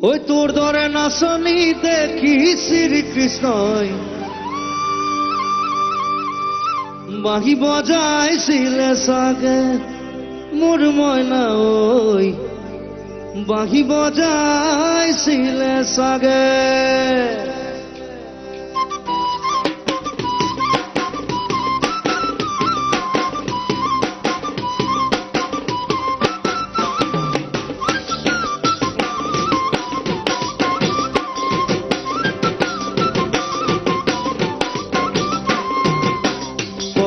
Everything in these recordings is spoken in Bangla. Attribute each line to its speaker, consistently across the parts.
Speaker 1: ওই তোর ধরে নাচনি দেখি শ্রীকৃষ্ণই বাহি বজাইছিলে সাগে মোর ময়না ওই বাহি বজাইছিলে সাগে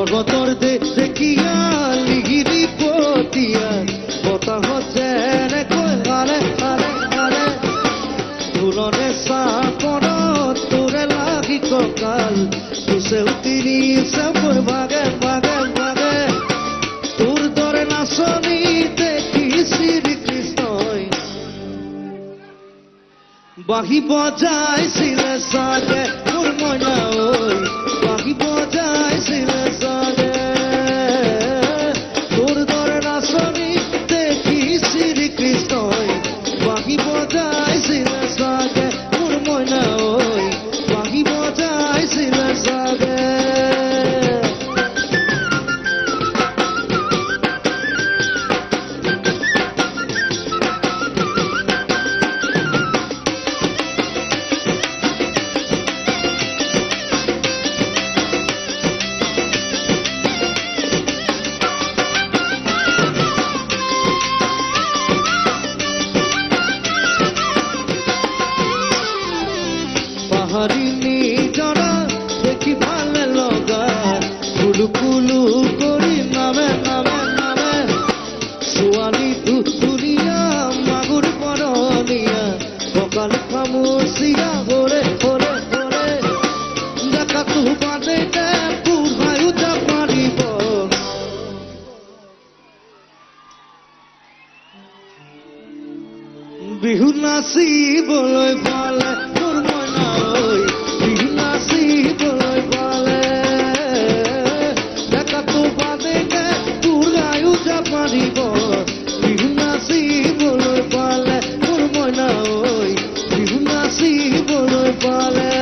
Speaker 1: পর্বতর দেখিয়া লিগিরি পতিয়া কথা হচ্ছে রে কই আরে আরে আরে তুলনে সাপর তোরে লাগি ককাল তুসে উতিরি সব ভাগে ভাগে ভাগে তোর ধরে নাচনি দেখি শ্রীকৃষ্ণ বাহি বজাইছিলে সাগে তোর ময়না ওই বাহি বজাইছিলে সাগে তোর ধরে নাচনি দেখি শ্রীকৃষ্ণ বাহি বজাইছিলে সাগে তোর ময়না ওই বাহি বজাইছিলে সাগে হারিনি জনা দেখি ভালো লগা কুলু কুলু করি নামে নামে নামে সোয়ালি দুনিয়া মাগুর পরনিয়া সকাল খামুসিয়া হরে হরে হরে দেখা তু বাদে পুরহায়ু যা পারিব বিহু নাচিবলৈ পালে তোৰ মইনা ঐ বিহু নাচিবলৈ পালে দেখাতো বাদে তোৰ গায়ো যা পাৰিব বিহু নাচিবলৈ পালে তোৰ মইনা ঐ বিহু নাচিবলৈ পালে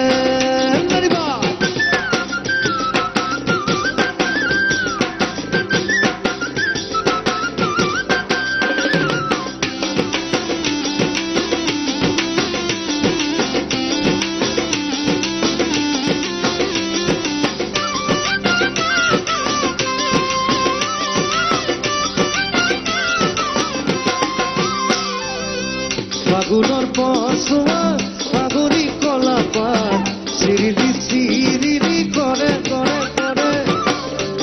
Speaker 1: ফাগুনৰ পছুৱা ফাগুৰি কলা পাত চিৰিলি চিৰিলি কৰে কৰে কৰে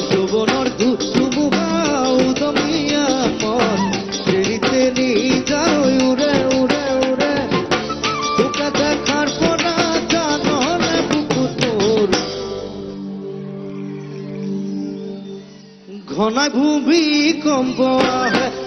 Speaker 1: যৌৱনৰ ধুমুহা উদমীয়া মন তেৰিতে নিজাই উৰে উৰে উৰে তোকে দেখাৰ পৰা জাননে বুকু তোৰ ঘনাই ভূমিকম্প আহে